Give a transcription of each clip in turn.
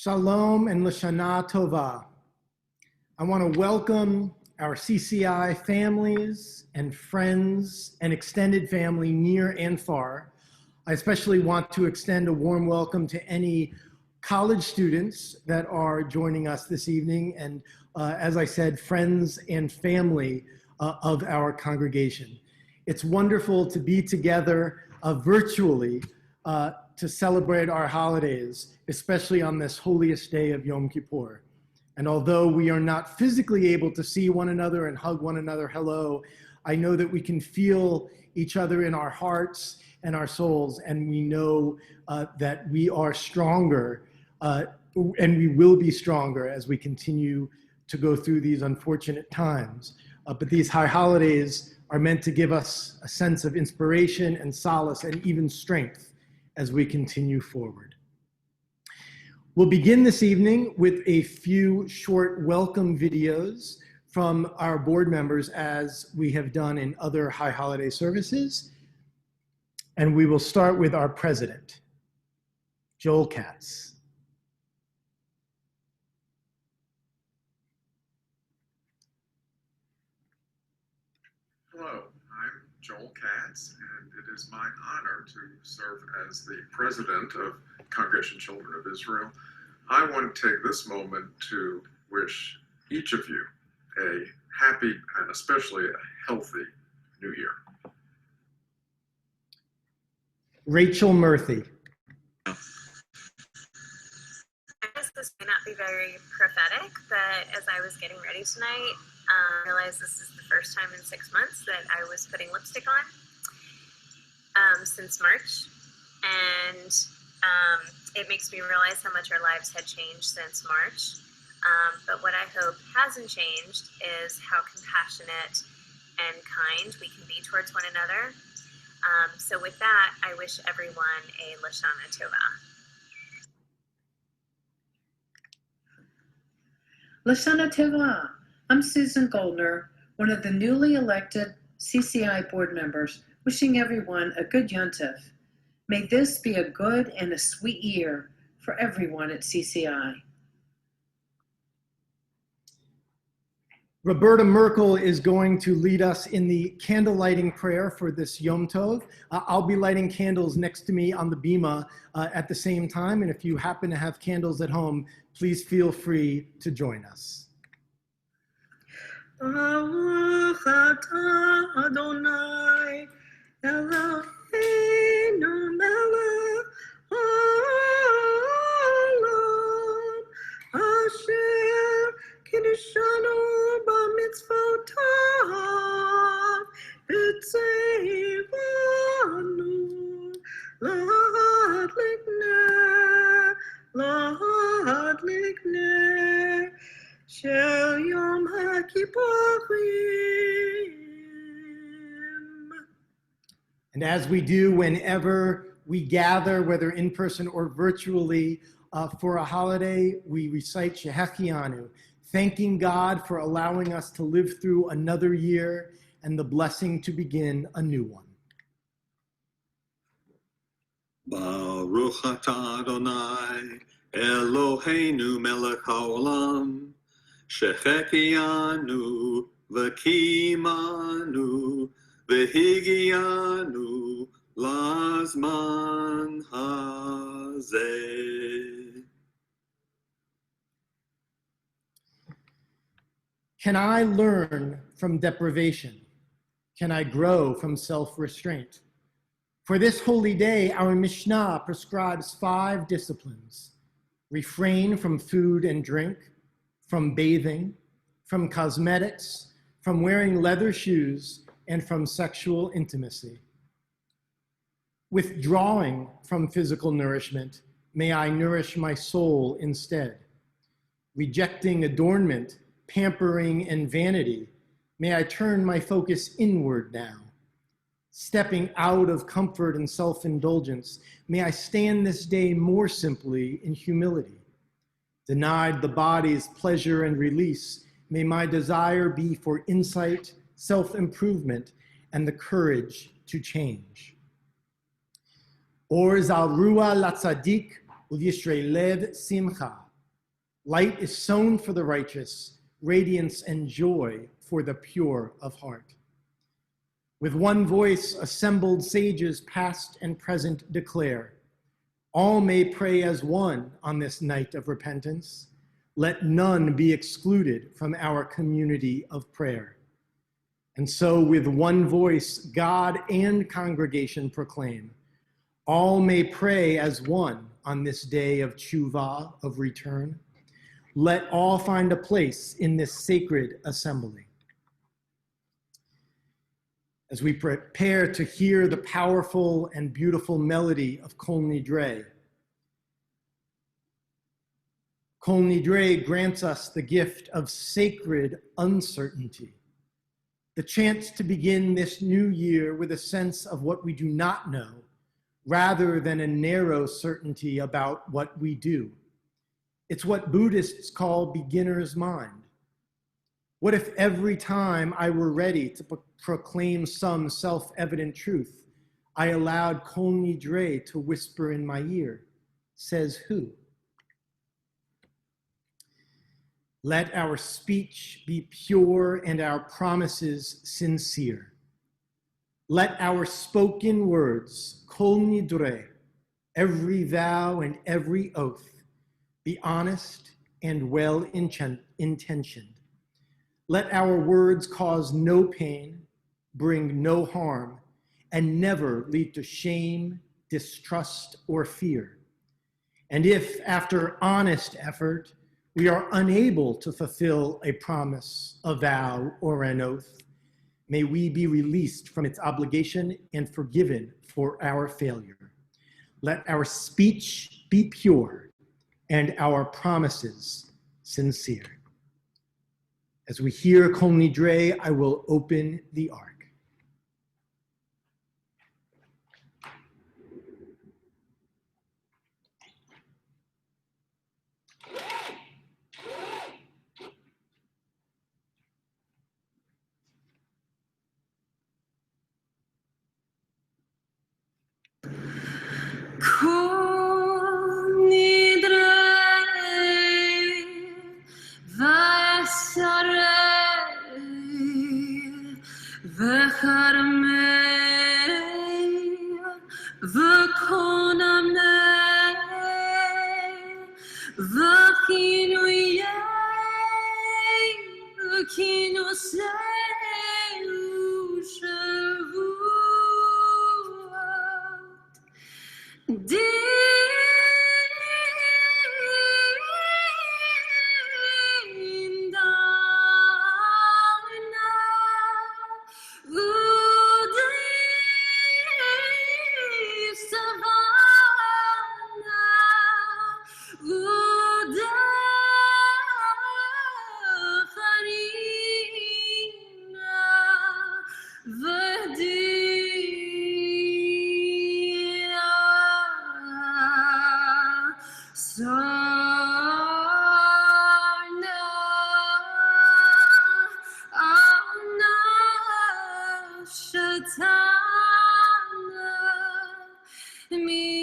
Shalom and Lashana Tova. I want to welcome our CCI families and friends and extended family near and far. I especially want to extend a warm welcome to any college students that are joining us this evening and, as I said, friends and family of our congregation. It's wonderful to be together virtually to celebrate our holidays, especially on this holiest day of Yom Kippur. And although we are not physically able to see one another and hug one another hello, I know that we can feel each other in our hearts and our souls, and we know that we are stronger and we will be stronger as we continue to go through these unfortunate times. But these high holidays are meant to give us a sense of inspiration and solace and even strength as we continue forward. We'll begin this evening with a few short welcome videos from our board members, as we have done in other high holiday services. And we will start with our president, Joel Katz. Hello, I'm Joel Katz, and it is my honor to serve as the president of Congregation Children of Israel. I want to take this moment to wish each of you a happy and especially a healthy New Year. Rachel Murphy. This may not be very prophetic, but as I was getting ready tonight, I realized this is the first time in 6 months that I was putting lipstick on since March, and it makes me realize how much our lives had changed since March. But what I hope hasn't changed is how compassionate and kind we can be towards one another. So with that, I wish everyone a Lashana Tova. Lashana Tova. I'm Susan Goldner, one of the newly elected CCI board members, wishing everyone a good Yom Tov. May this be a good and a sweet year for everyone at CCI. Roberta Merkel is going to lead us in the candle lighting prayer for this Yom Tov. I'll be lighting candles next to me on the bima at the same time, and if you happen to have candles at home, please feel free to join us. Baruch atah Adonai Eloheinu melech haolam asher kiddushanu b'mitzvotav v'tzivanu lahadlik ner shel Yom HaKippurim. And as we do whenever we gather, whether in person or virtually, for a holiday, we recite Shehechianu, thanking God for allowing us to live through another year and the blessing to begin a new one. Baruch atah Adonai Eloheinu melech haolam Shehechianu v'kimanu v'higianu lazman hazeh. Can I learn from deprivation? Can I grow from self-restraint? For this holy day, our Mishnah prescribes 5 disciplines: refrain from food and drink, from bathing, from cosmetics, from wearing leather shoes, and from sexual intimacy. Withdrawing from physical nourishment, may I nourish my soul instead. Rejecting adornment, pampering, and vanity, may I turn my focus inward now. Stepping out of comfort and self-indulgence, may I stand this day more simply in humility. Denied the body's pleasure and release, may my desire be for insight, self-improvement, and the courage to change. Or zal ruah latzadik u'yishrei lev simcha. Light is sown for the righteous, radiance and joy for the pure of heart. With one voice, assembled sages past and present declare, all may pray as one on this night of repentance. Let none be excluded from our community of prayer. And so with one voice, God and congregation proclaim, all may pray as one on this day of tshuva, of return. Let all find a place in this sacred assembly. As we prepare to hear the powerful and beautiful melody of Kol Nidrei, Kol Nidrei grants us the gift of sacred uncertainty, the chance to begin this new year with a sense of what we do not know, rather than a narrow certainty about what we do. It's what Buddhists call beginner's mind. What if every time I were ready to proclaim some self-evident truth, I allowed Kol Nidrei to whisper in my ear, says who? Let our speech be pure and our promises sincere. Let our spoken words, Kol Nidrei, every vow and every oath, be honest and well-intentioned. Let our words cause no pain, bring no harm, and never lead to shame, distrust, or fear. And if, after honest effort, we are unable to fulfill a promise, a vow, or an oath, may we be released from its obligation and forgiven for our failure. Let our speech be pure and our promises sincere. As we hear Kol Nidrei, I will open the ark. Kol Nidrei v'asarei v'charmei v'konamnei v'chinuyei v'kinusei u'shavuot.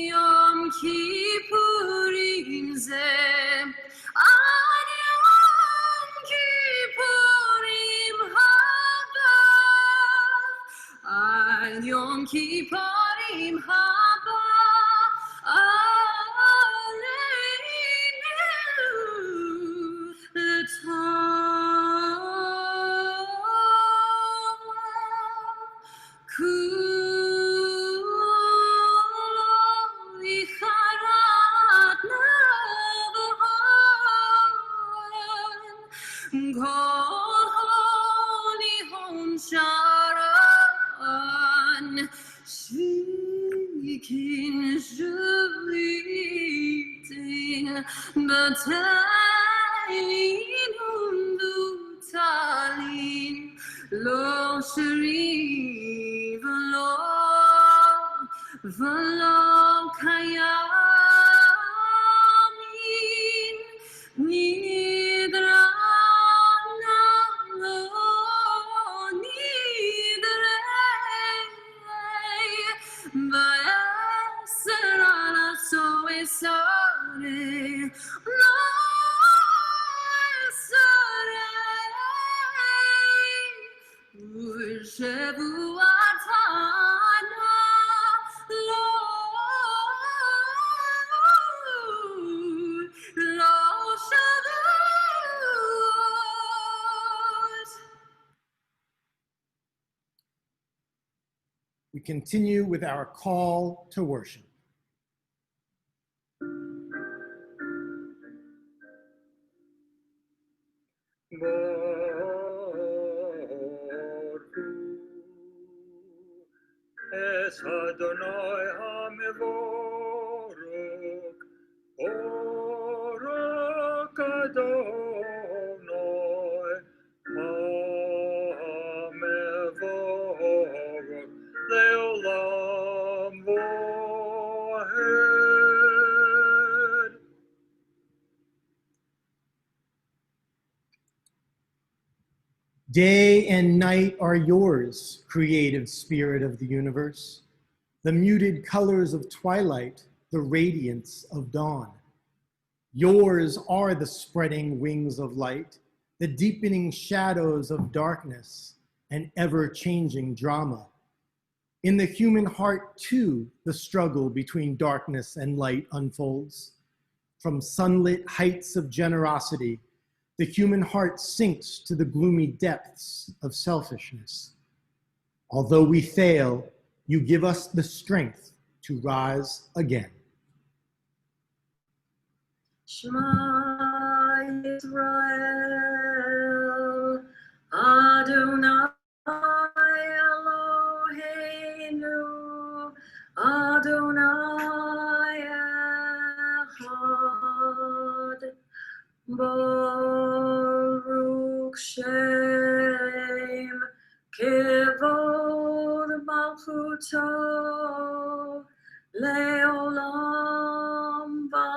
Yom Kippurim zeh ad Yom Kippurim haba, ad Yom Kippurim haba aleinu l'tov. Shikin shlitin b'tailin undutalin lo shri v'lo kayamin nidrana lo nidrei v'eser ala so esare lo Nevuatana, Lord, Lo Shavot. We continue with our call to worship. Es Adonai HaMevorach, Baruch Adonai HaMevorach, Leolam Vahed. Day and night are yours, creative spirit of the universe. The muted colors of twilight, the radiance of dawn. Yours are the spreading wings of light, the deepening shadows of darkness, and ever-changing drama. In the human heart, too, the struggle between darkness and light unfolds. From sunlit heights of generosity, the human heart sinks to the gloomy depths of selfishness. Although we fail, you give us the strength to rise again. Shema Yisrael, Adonai Eloheinu, Adonai Echad, Baruch Shem Kevod Malchuto, Leolam Vaed.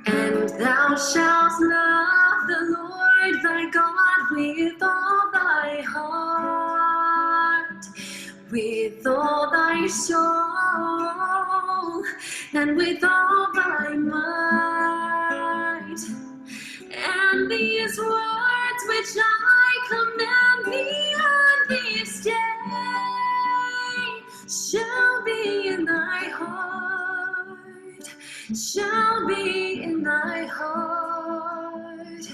And thou shalt love the Lord thy God with all thy heart, with all thy soul, and with all thy might. And these words which I command thee on this day shall be in thy heart, shall be in thy heart.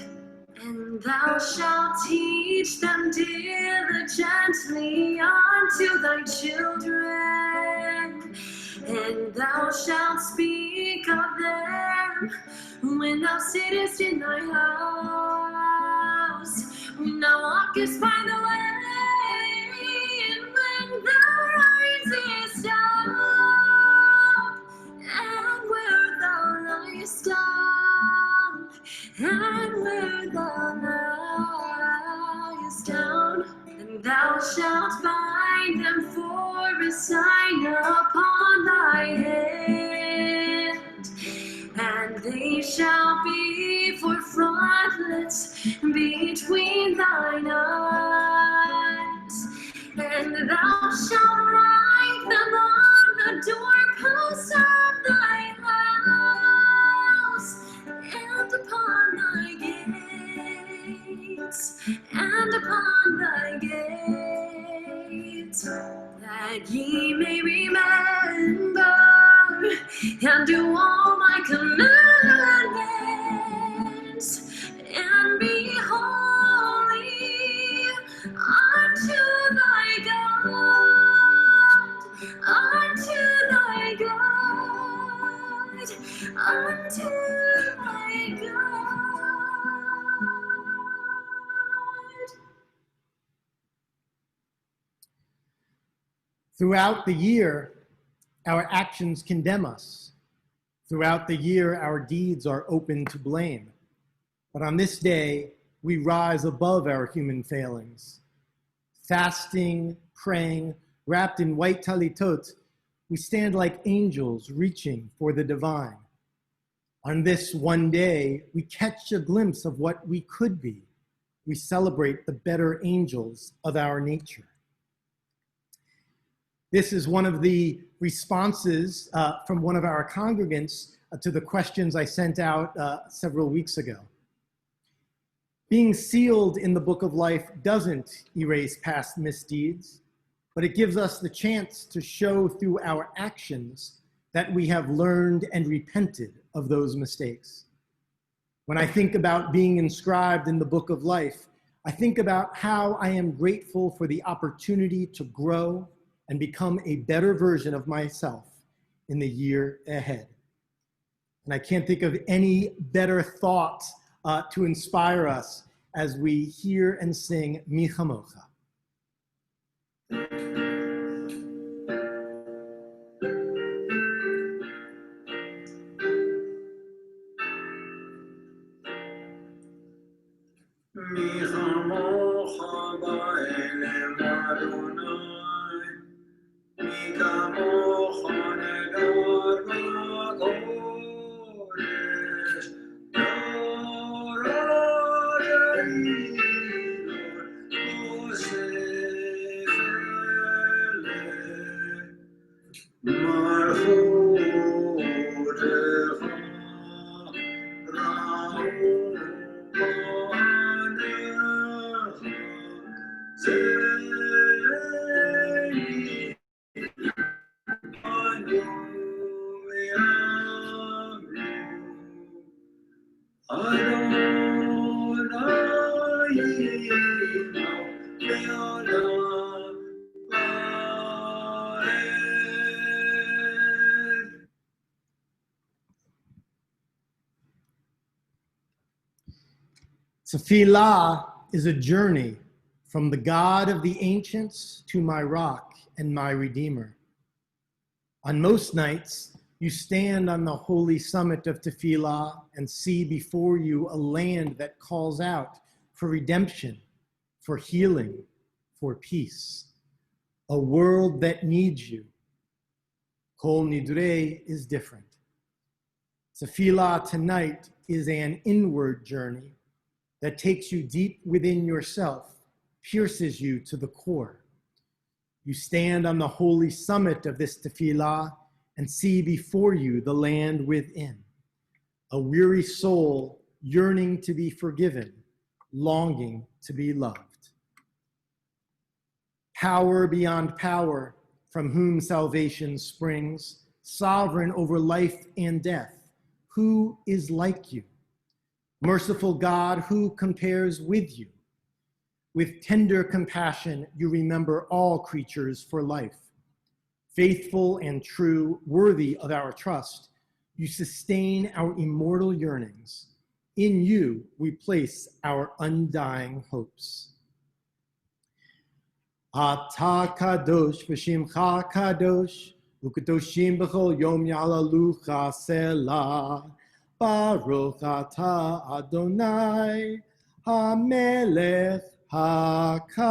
And thou shalt teach them diligently unto thy children, and thou shalt speak of them when thou sittest in thy house, when thou walkest by the way, and when thou risest up, and where thou liest down, and where thou liest down. And thou shalt bind them for a sign upon thy hand, and they shall be for frontlets between thine eyes. And thou shalt write them on the doorposts of thy house, and upon thy gates, and upon thy gates, that ye may remember and do all my commandments, and be holy unto thy God, unto thy God, unto thy God. Throughout the year, our actions condemn us. Throughout the year, our deeds are open to blame. But on this day, we rise above our human failings. Fasting, praying, wrapped in white talitot, we stand like angels reaching for the divine. On this one day, we catch a glimpse of what we could be. We celebrate the better angels of our nature. This is one of the responses from one of our congregants to the questions I sent out several weeks ago. Being sealed in the book of life doesn't erase past misdeeds, but it gives us the chance to show through our actions that we have learned and repented of those mistakes. When I think about being inscribed in the book of life, I think about how I am grateful for the opportunity to grow and become a better version of myself in the year ahead. And I can't think of any better thought to inspire us as we hear and sing Mi Chamocha. Mi chamocha ba'elem Adonai, mi kamocha negar ba'kodesh, Torah de'ilor osefele, malchutecha ra'u Tefillah is a journey from the God of the ancients to my rock and my redeemer. On most nights, you stand on the holy summit of Tefillah and see before you a land that calls out for redemption, for healing, for peace, a world that needs you. Kol Nidrei is different. Tefillah tonight is an inward journey that takes you deep within yourself, pierces you to the core. You stand on the holy summit of this tefillah and see before you the land within, a weary soul yearning to be forgiven, longing to be loved. Power beyond power, from whom salvation springs, sovereign over life and death, who is like you? Merciful God, who compares with you? With tender compassion, you remember all creatures for life. Faithful and true, worthy of our trust, you sustain our immortal yearnings. In you, we place our undying hopes. Ata kadosh v'shimcha kadosh, u'kadoshim b'chol yom yalalucha selah. Baruch atah Adonai, HaMelech HaKadosh.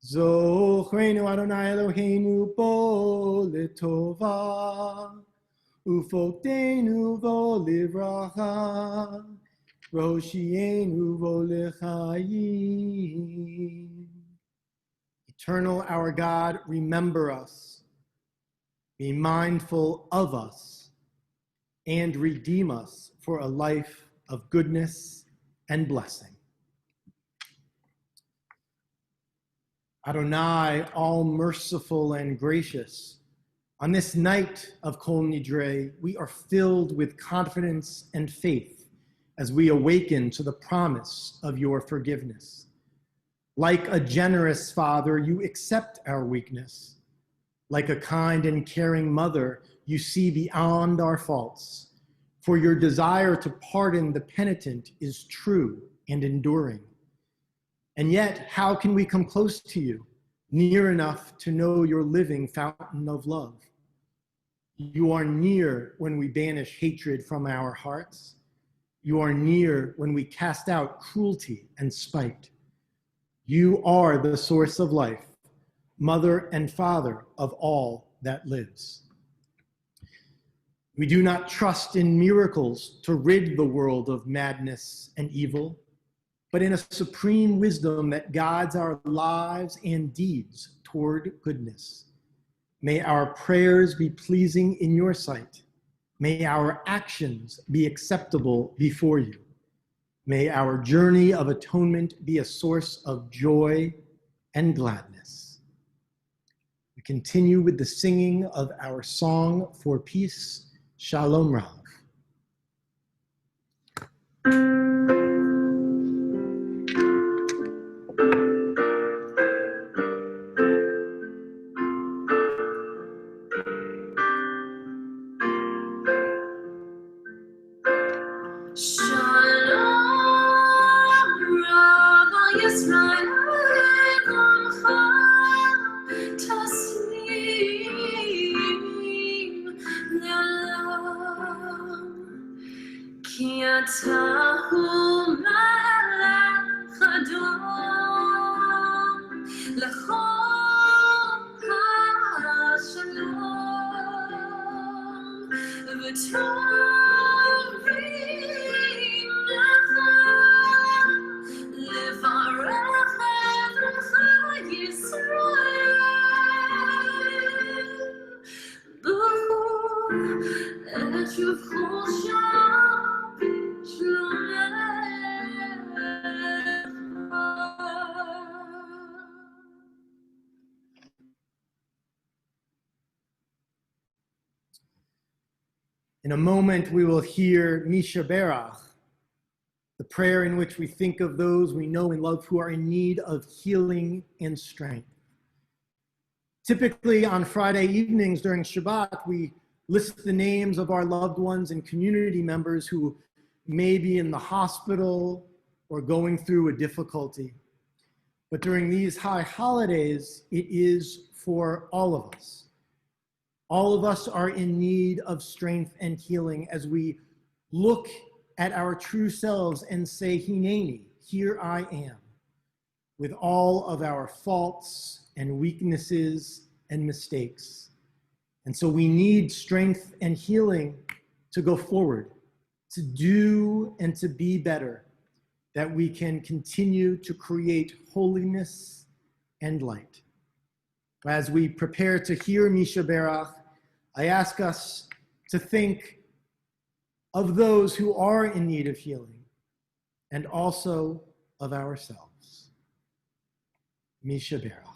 Zochreinu Adonai Eloheinu bo l'tova, ufokteinu bo livracha, roshienu bo l'chaim. Eternal our God, remember us, be mindful of us, and redeem us for a life of goodness and blessing. Adonai, all merciful and gracious, on this night of Kol Nidrei, we are filled with confidence and faith as we awaken to the promise of your forgiveness. Like a generous father, you accept our weakness. Like a kind and caring mother, you see beyond our faults. For your desire to pardon the penitent is true and enduring. And yet, how can we come close to you, near enough to know your living fountain of love? You are near when we banish hatred from our hearts. You are near when we cast out cruelty and spite. You are the source of life, mother and father of all that lives. We do not trust in miracles to rid the world of madness and evil, but in a supreme wisdom that guides our lives and deeds toward goodness. May our prayers be pleasing in your sight. May our actions be acceptable before you. May our journey of atonement be a source of joy and gladness. We continue with the singing of our song for peace, Shalom Rav. In a moment, we will hear Misha Berach, the prayer in which we think of those we know and love who are in need of healing and strength. Typically on Friday evenings during Shabbat, we list the names of our loved ones and community members who may be in the hospital or going through a difficulty. But during these high holidays, it is for all of us. All of us are in need of strength and healing as we look at our true selves and say, Hineni, here I am, with all of our faults and weaknesses and mistakes. And so we need strength and healing to go forward, to do and to be better, that we can continue to create holiness and light. As we prepare to hear Misha Berach, I ask us to think of those who are in need of healing and also of ourselves. Misha Berach.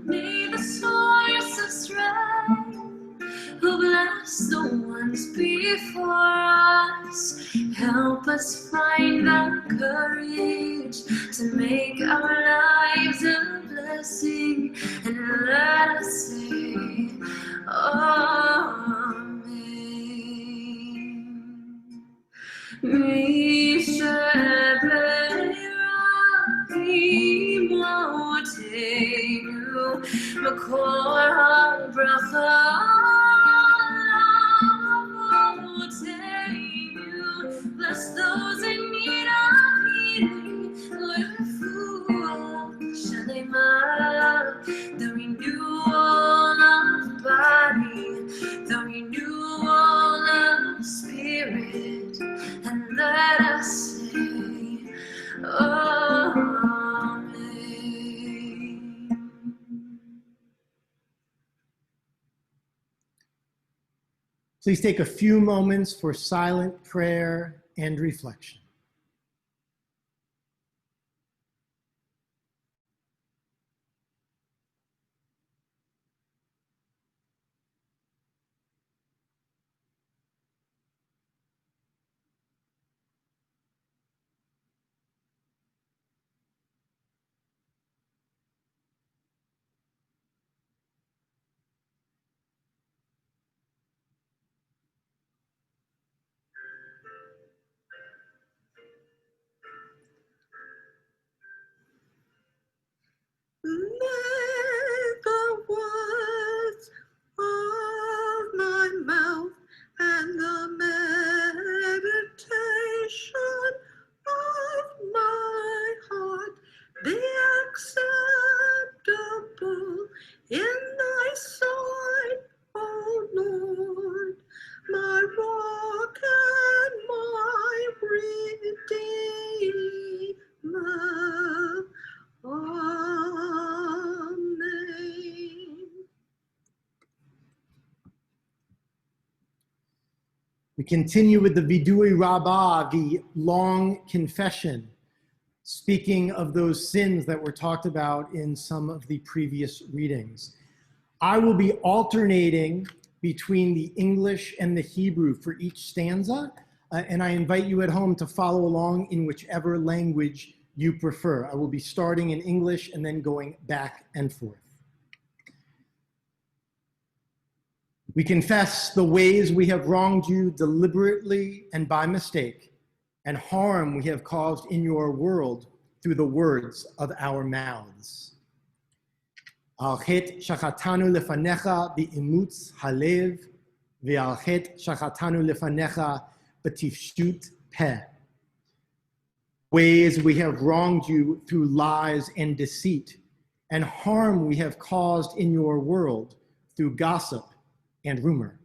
May the source of strength who bless the ones before us, help us find the courage to make our lives a blessing, and let us say, Amen. Makor ha-bracha lavotenu. Bless those in need of healing, l'refuah shalema, the renewal of body, the renewal of spirit, and let us say, Amen. Please take a few moments for silent prayer and reflection. in thy sight, O Lord, my rock and my redeemer. Amen. We continue with the Vidui Rabbah, the long confession, speaking of those sins that were talked about in some of the previous readings. I will be alternating between the English and the Hebrew for each stanza, and I invite you at home to follow along in whichever language you prefer. I will be starting in English and then going back and forth. We confess the ways we have wronged you deliberately and by mistake, and harm we have caused in your world through the words of our mouths. Al chet shachatanu lefanecha bi'imutz halev, ve'al chet shachatanu lefanecha b'tifshut peh. Ways we have wronged you through lies and deceit, and harm we have caused in your world through gossip and rumor.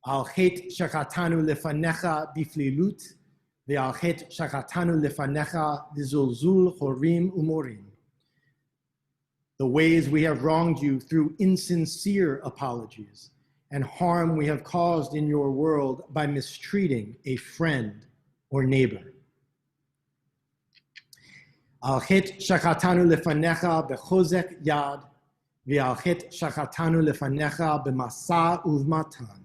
Al chet shachatanu lefanecha biflilut, ve'al chet shachatanu lefanecha b'zulzul chorim umorim. The ways we have wronged you through insincere apologies, and harm we have caused in your world by mistreating a friend or neighbor. Al chet shachatanu lefanecha bechozek yad, ve'al chet shachatanu lefanecha b'masa uvmatan.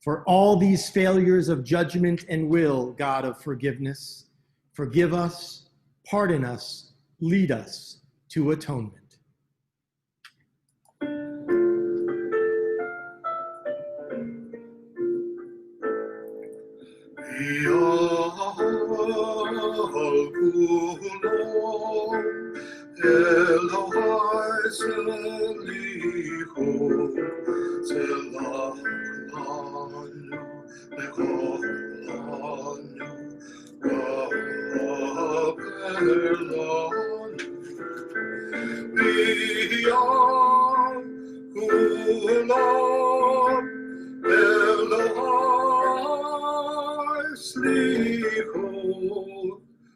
For all these failures of judgment and will, God of forgiveness, forgive us, pardon us, lead us to atonement. Elohai Selicho, Selachanu, Lecholanu, Raperlanu, Biyam Kulam, Elohai Selicho,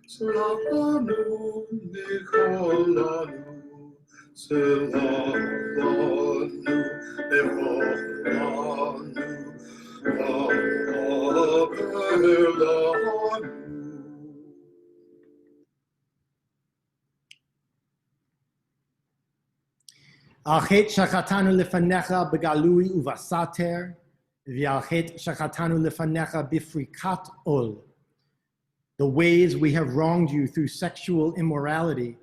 Selachanu, Lecholanu, Selachanu, Lecholanu, Raperlanu. Al chet shachatanu lefanecha begalui uvasater, ve'al chet shachatanu lefanecha bifrikat ol. The ways we have wronged you through sexual immorality,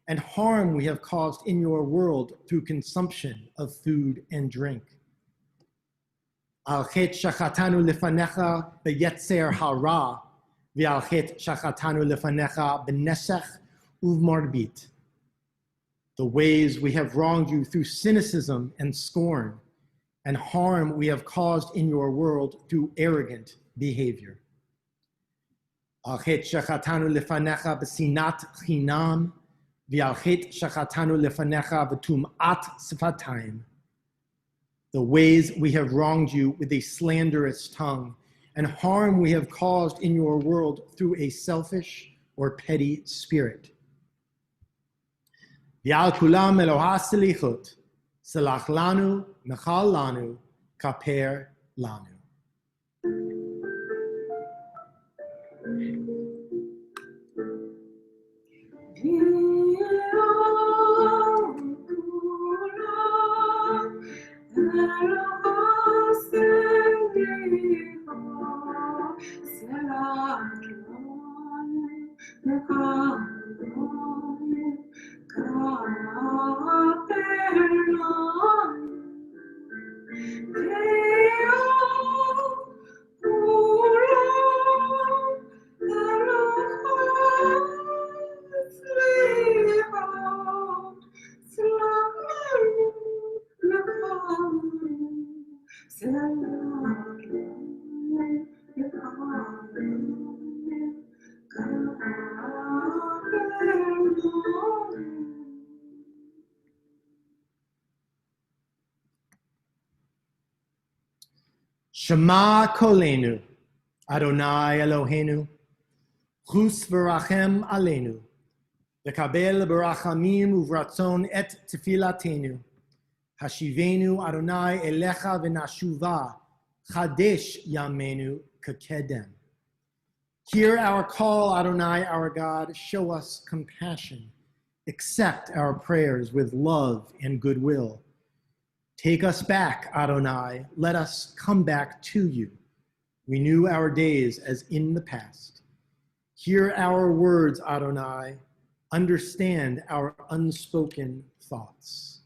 and harm we have caused in your world through consumption of food and drink. Al chet shachatanu lefanecha beyetzer hara, ve'al chet shachatanu lefanecha benesech uvmarbit. The ways we have wronged you through cynicism and scorn, and harm we have caused in your world through arrogant behavior. Al chet shachatanu lefanecha b'sinat chinam, ve'al chet shachatanu lefanecha b'tum'at sfatayim. The ways we have wronged you with a slanderous tongue, and harm we have caused in your world through a selfish or petty spirit. Yal kulam Elohah selichot, selach lanu, mechal lanu, kaper lanu. Shema kolenu, Adonai Eloheinu, chus v'rachem aleinu, v'kabel b'rachamim uvratzon et tefilatenu, hashivenu Adonai elecha v'nashuva, chadesh yamenu kekedem. Hear our call, Adonai, our God. Show us compassion. Accept our prayers with love and goodwill. Take us back, Adonai. Let us come back to you. Renew our days as in the past. Hear our words, Adonai. Understand our unspoken thoughts.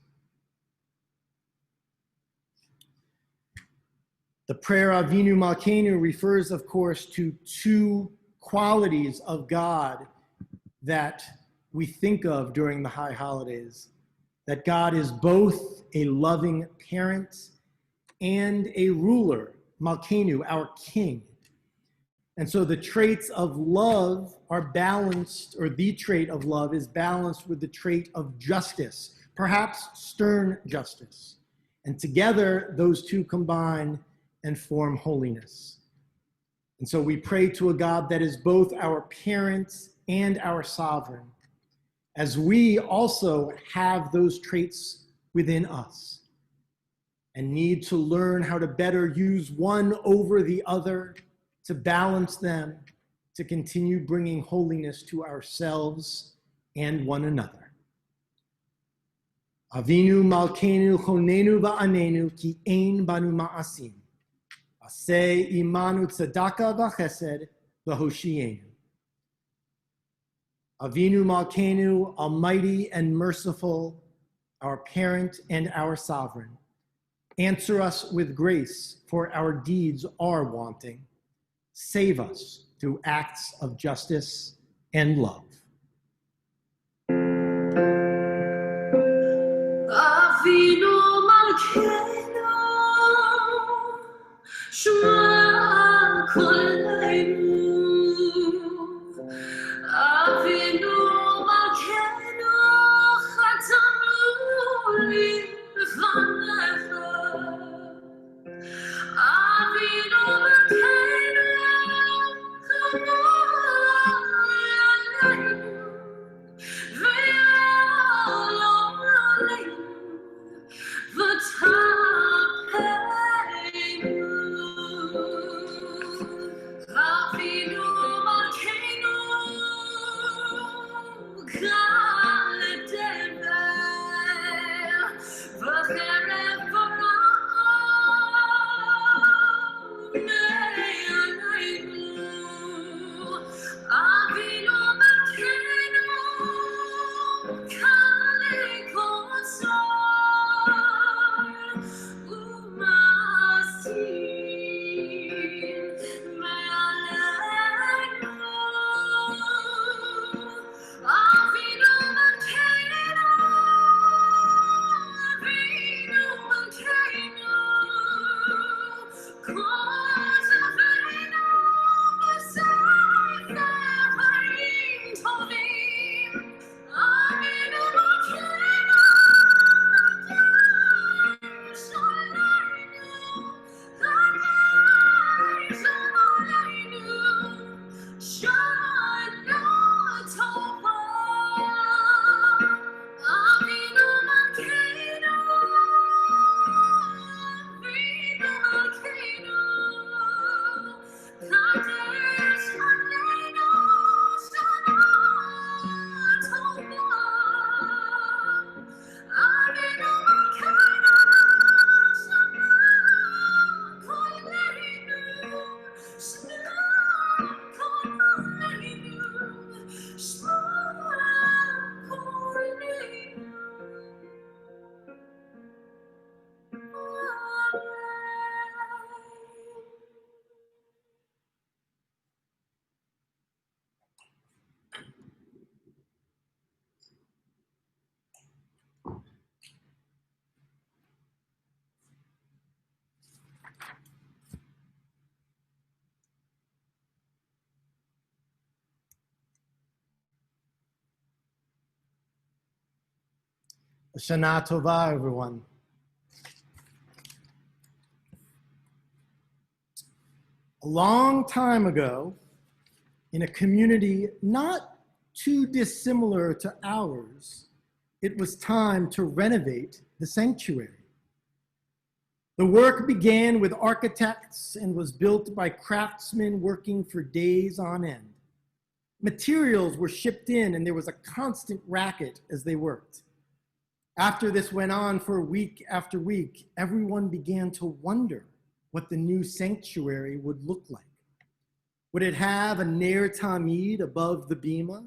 The prayer Avinu Malkeinu refers, of course, to two qualities of God that we think of during the high holidays. That God is both a loving parent and a ruler, Malkeinu, our king. And so the traits of love are balanced, or the trait of love is balanced with the trait of justice, perhaps stern justice. And together, those two combine and form holiness. And so we pray to a God that is both our parent and our sovereign, as we also have those traits within us and need to learn how to better use one over the other, to balance them, to continue bringing holiness to ourselves and one another. Avinu Malkeinu chonenu va'anenu ki ein banu ma'asim. Aseh imanu tzedaka v'chesed v'hoshienu. Avinu Malkeinu, almighty and merciful, our parent and our sovereign. Answer us with grace, for our deeds are wanting. Save us through acts of justice and love. Avinu Malkeinu, Shema kolenu. Avinu Malkeinu, Chatamnu livnecha. Avinu Malkeinu, Kamo aleinu, ve'alom aleinu, v'tapeinu. Avinu Malkeinu, Kal edever, v'cherev v'ra'am me'aleinu. Avinu Malkeinu, Kal ekotzar, u'masim me'aleinu. Avinu Malkeinu, Avinu Malkeinu, kol zaveinu b'sefer harim tovim. Avinu Malkeinu, Kadesh aleinu, Kadesh aleinu, Shana tova. Avinu Malkeinu, Avinu Malkeinu, Kadesh aleinu, Shana tova. Avinu Malkeinu, Shana kolenu, Shana kolenu, Shana kolenu. Shana Tova, everyone. A long time ago, in a community not too dissimilar to ours, it was time to renovate the sanctuary. The work began with architects and was built by craftsmen working for days on end. Materials were shipped in and there was a constant racket as they worked. After this went on for week after week, everyone began to wonder what the new sanctuary would look like. Would it have a ner tamid above the bima?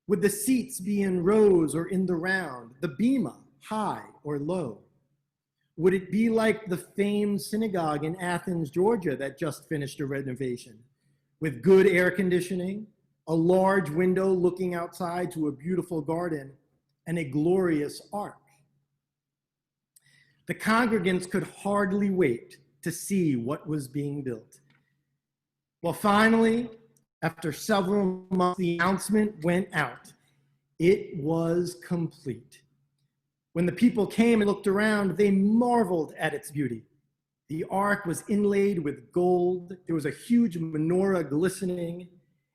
Would the seats be in rows or in the round, the bima high or low? Would it be like the famed synagogue in Athens, Georgia that just finished a renovation, with good air conditioning, a large window looking outside to a beautiful garden, and a glorious ark? The congregants could hardly wait to see what was being built. Well, finally, after several months, the announcement went out. It was complete. When the people came and looked around, they marveled at its beauty. The ark was inlaid with gold. There was a huge menorah glistening,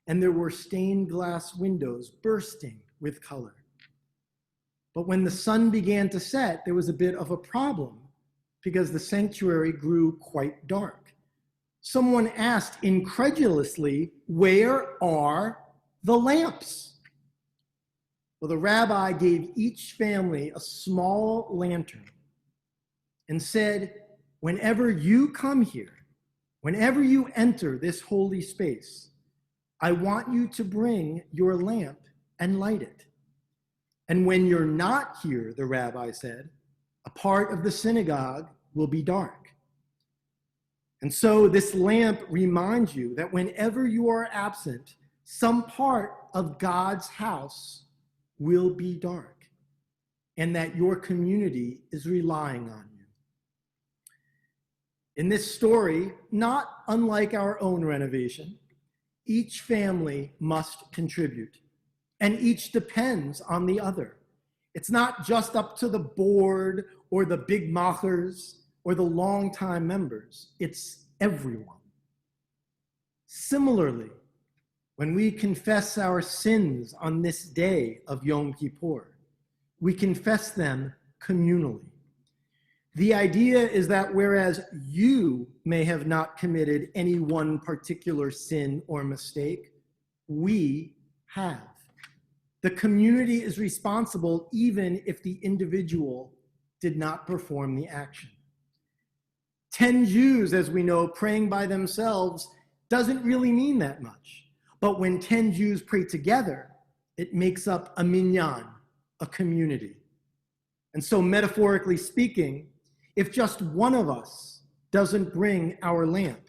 and there were stained glass windows bursting with color. But when the sun began to set, there was a bit of a problem because the sanctuary grew quite dark. Someone asked incredulously, "Where are the lamps?" Well, the rabbi gave each family a small lantern and said, "Whenever you come here, whenever you enter this holy space, I want you to bring your lamp and light it. And when you're not here," the rabbi said, "a part of the synagogue will be dark." And so this lamp reminds you that whenever you are absent, some part of God's house will be dark, and that your community is relying on you. In this story, not unlike our own renovation, each family must contribute, and each depends on the other. It's not just up to the board or the big machers or the longtime members. It's everyone. Similarly, when we confess our sins on this day of Yom Kippur, we confess them communally. The idea is that whereas you may have not committed any one particular sin or mistake, we have. The community is responsible even if the individual did not perform the action. 10 Jews, as we know, praying by themselves doesn't really mean that much. But when 10 Jews pray together, it makes up a minyan, a community. And so metaphorically speaking, if just one of us doesn't bring our lamp,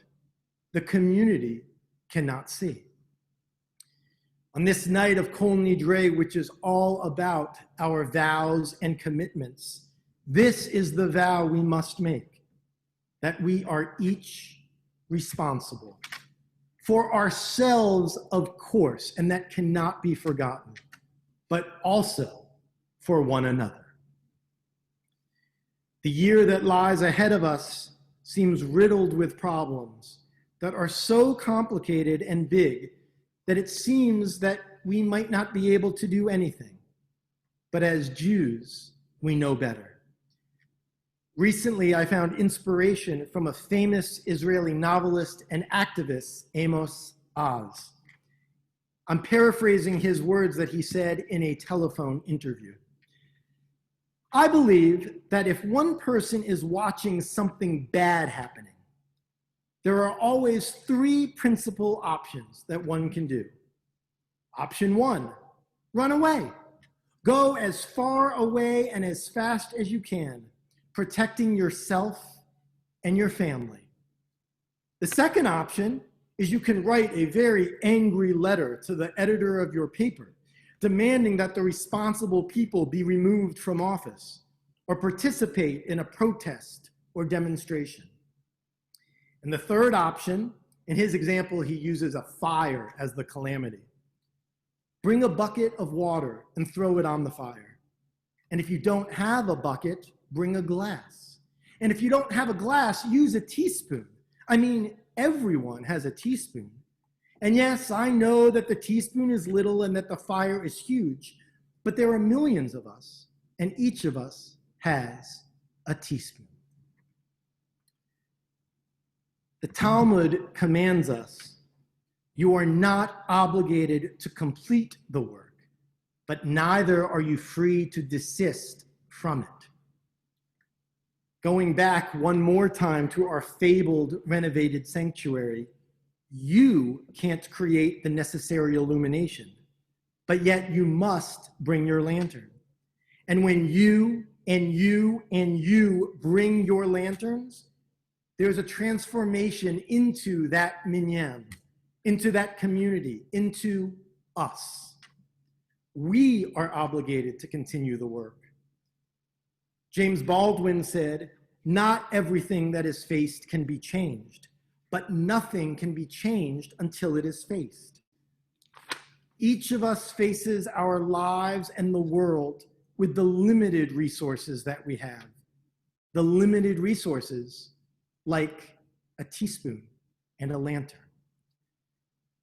the community cannot see. On this night of Kol Nidrei, which is all about our vows and commitments, this is the vow we must make, that we are each responsible. For ourselves, of course, and that cannot be forgotten, but also for one another. The year that lies ahead of us seems riddled with problems that are so complicated and big that it seems that we might not be able to do anything. But as Jews, we know better. Recently, I found inspiration from a famous Israeli novelist and activist, Amos Oz. I'm paraphrasing his words that he said in a telephone interview. "I believe that if one person is watching something bad happening, there are always 3 principal options that one can do. Option 1, run away. Go as far away and as fast as you can, protecting yourself and your family. The second option is you can write a very angry letter to the editor of your paper, demanding that the responsible people be removed from office, or participate in a protest or demonstration. And the third option, in his example, he uses a fire as the calamity. Bring a bucket of water and throw it on the fire. And if you don't have a bucket, bring a glass. And if you don't have a glass, use a teaspoon. I mean, everyone has a teaspoon. And yes, I know that the teaspoon is little and that the fire is huge, but there are millions of us, and each of us has a teaspoon. The Talmud commands us, you are not obligated to complete the work, but neither are you free to desist from it. Going back one more time to our fabled renovated sanctuary, you can't create the necessary illumination, but yet you must bring your lantern. And when you and you and you bring your lanterns, there's a transformation into that minyan, into that community, into us. We are obligated to continue the work. James Baldwin said, not everything that is faced can be changed, but nothing can be changed until it is faced. Each of us faces our lives and the world with the limited resources that we have. The limited resources like a teaspoon and a lantern.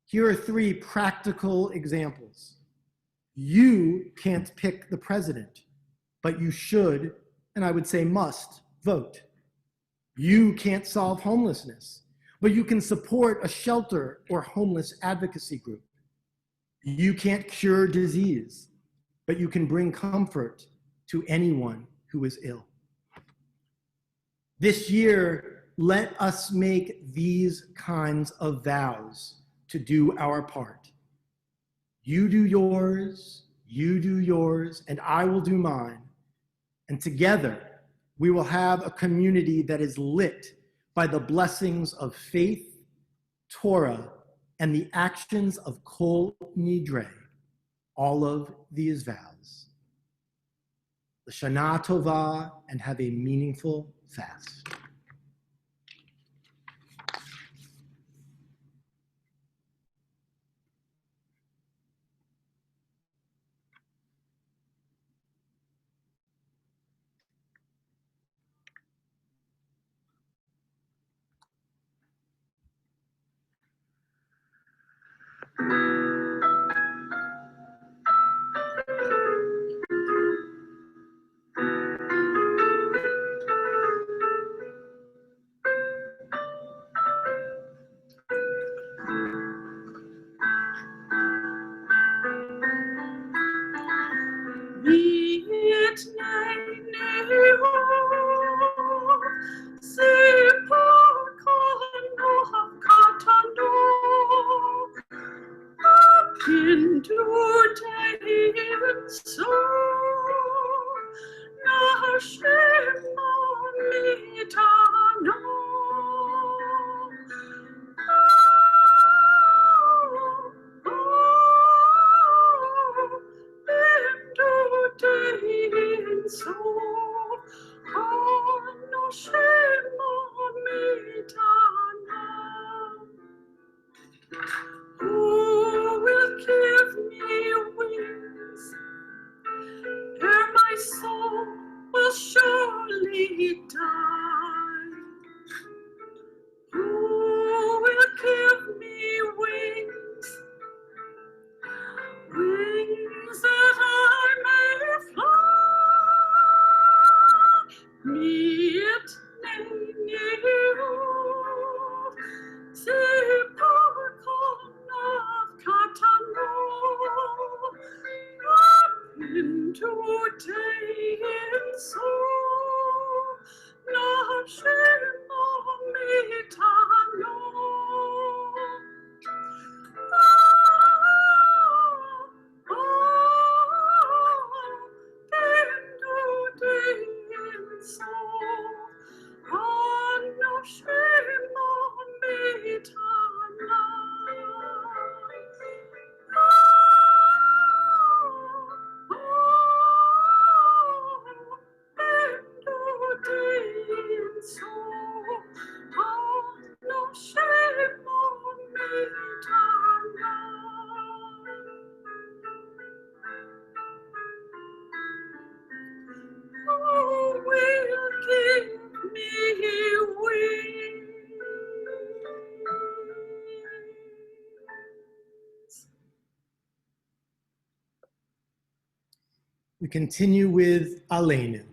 Here are 3 practical examples. You can't pick the president, but you should, and I would say must, vote. You can't solve homelessness, but you can support a shelter or homeless advocacy group. You can't cure disease, but you can bring comfort to anyone who is ill. This year, let us make these kinds of vows to do our part. You do yours, and I will do mine. And together, we will have a community that is lit by the blessings of faith, Torah, and the actions of Kol Nidrei, all of these vows. L'Shana Tova, and have a meaningful fast. Who will give me wings? Ere my soul will surely die. Who will give me wings? Wings that I may fly. Meet you. Zipper of Katano. Up into day and soul. We continue with Aleinu.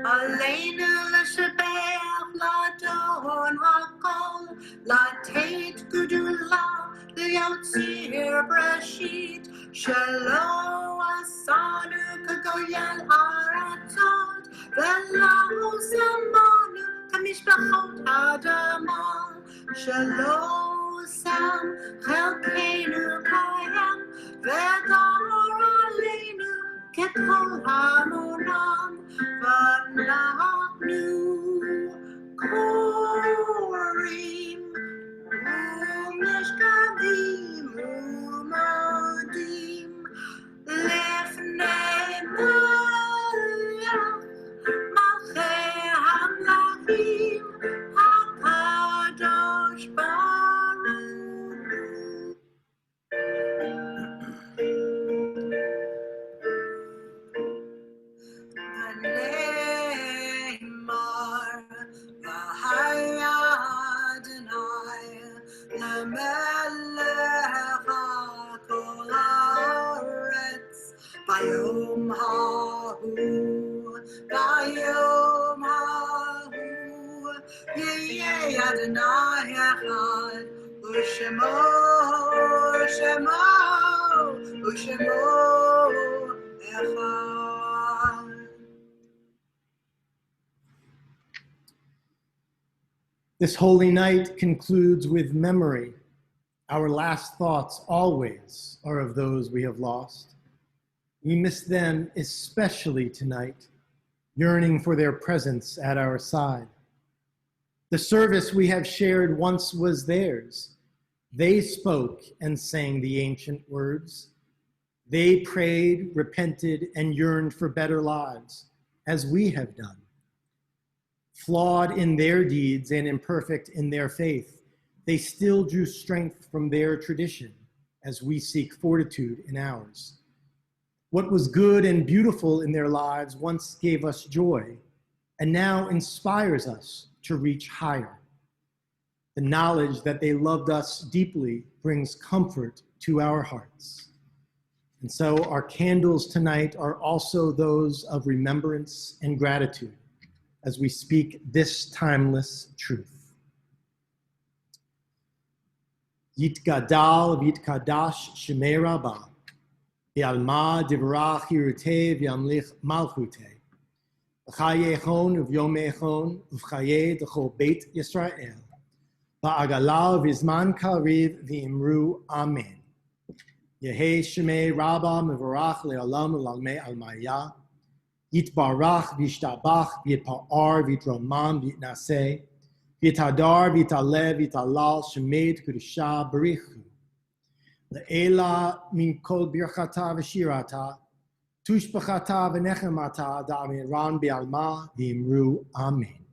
Aleinu l'shabach l'adon hakol l'teit gudula l'yotzir breshit shelo asanu kagoyel aratzot v'lo samanu kamishpachot adama shelo sam chelkeinu kayam v'dor aleinu kekol hamunam v'nachnu korim u'mishkavim u'modim lefnei malach malchei hamlachim hakadosh baruch Neymar, v'haya Adonai, lemelech hakol haaretz, bayom hahu, yeh Adonai echad, u'shemo echad. This holy night concludes with memory. Our last thoughts always are of those we have lost. We miss them especially tonight, yearning for their presence at our side. The service we have shared once was theirs. They spoke and sang the ancient words. They prayed, repented, and yearned for better lives, as we have done. Flawed in their deeds and imperfect in their faith, they still drew strength from their tradition as we seek fortitude in ours. What was good and beautiful in their lives once gave us joy and now inspires us to reach higher. The knowledge that they loved us deeply brings comfort to our hearts. And so our candles tonight are also those of remembrance and gratitude as we speak this timeless truth. Yitgadal v'yitkadash shemei Rabbah, v'alma divrach hirutei v'yamlich malchutei, v'chaye echon v'yom echon v'chaye d'chol beit Yisrael, v'agalal v'zman kariv v'imru amen. Yehei shemei Rabbah mevorach le'olam l'almei almaya, Yitbarach v'yishtabach v'yitpa'ar v'yitromam v'yitnaseh v'yitadar v'yitaleh v'yitalal shemed kedusha barichu le'ela min kol birchata v'shirata tushbachata v'nechemata da'amiran bi'alma v'imru amen.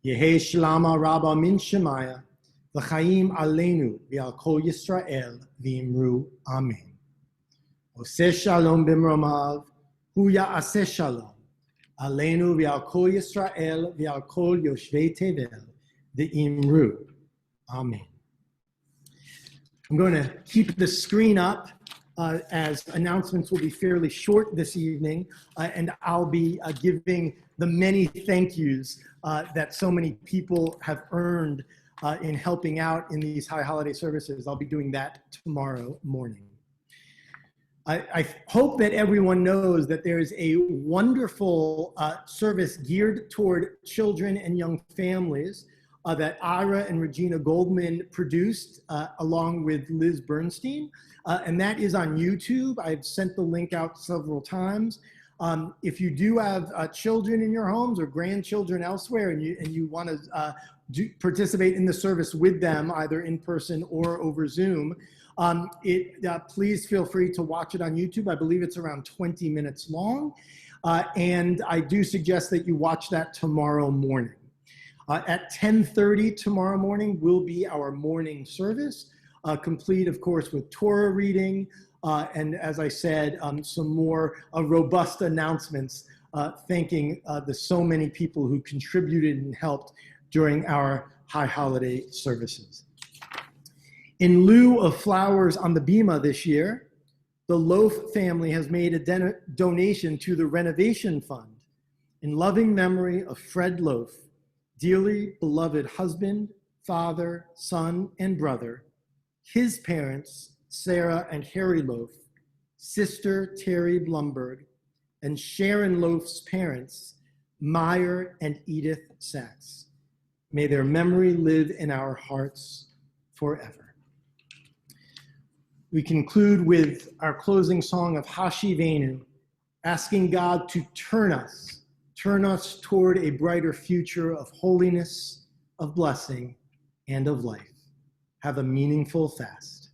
Yehei shlama rabba min shemaya v'chaim aleinu v'al kol Yisrael v'imru amen. Oseh shalom b'mromav Huya aseh shalom, aleinu v'al kol Yisrael v'al kol yoshvei tevel v'imru. Amen. I'm going to keep the screen up as announcements will be fairly short this evening, and I'll be giving the many thank yous that so many people have earned in helping out in these high holiday services. I'll be doing that tomorrow morning. I hope that everyone knows that there is a wonderful service geared toward children and young families that Ira and Regina Goldman produced along with Liz Bernstein, and that is on YouTube. I've sent the link out several times. If you do have children in your homes or grandchildren elsewhere and you want to participate in the service with them, either in person or over Zoom, please feel free to watch it on YouTube. I believe it's around 20 minutes long. And I do suggest that you watch that tomorrow morning. At 10:30 tomorrow morning will be our morning service, complete, of course, with Torah reading. And as I said, some more robust announcements thanking the so many people who contributed and helped during our high holiday services. In lieu of flowers on the bima this year, the Loaf family has made a donation to the Renovation Fund in loving memory of Fred Loaf, dearly beloved husband, father, son, and brother, his parents, Sarah and Harry Loaf, sister Terry Blumberg, and Sharon Loaf's parents, Meyer and Edith Sachs. May their memory live in our hearts forever. We conclude with our closing song of Hashivenu, asking God to turn us toward a brighter future of holiness, of blessing, and of life. Have a meaningful fast.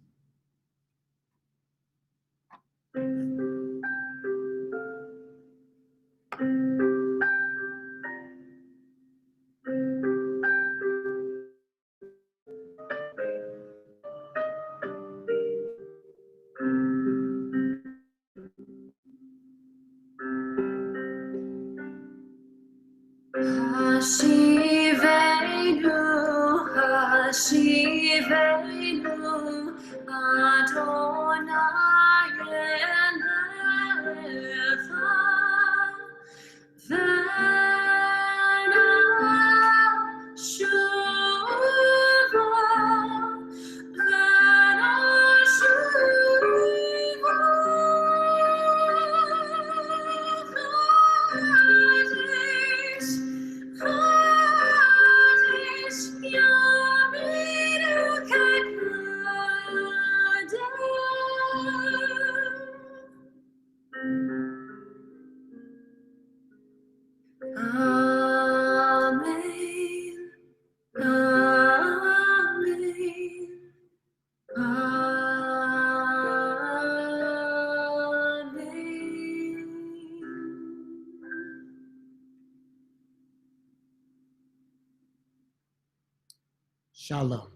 Hashivenu, Hashivenu, Adonai Elecha, Vena Shuva, Vena Shuva, Hades, Yaminu Amen, Amen, Amen. Shalom.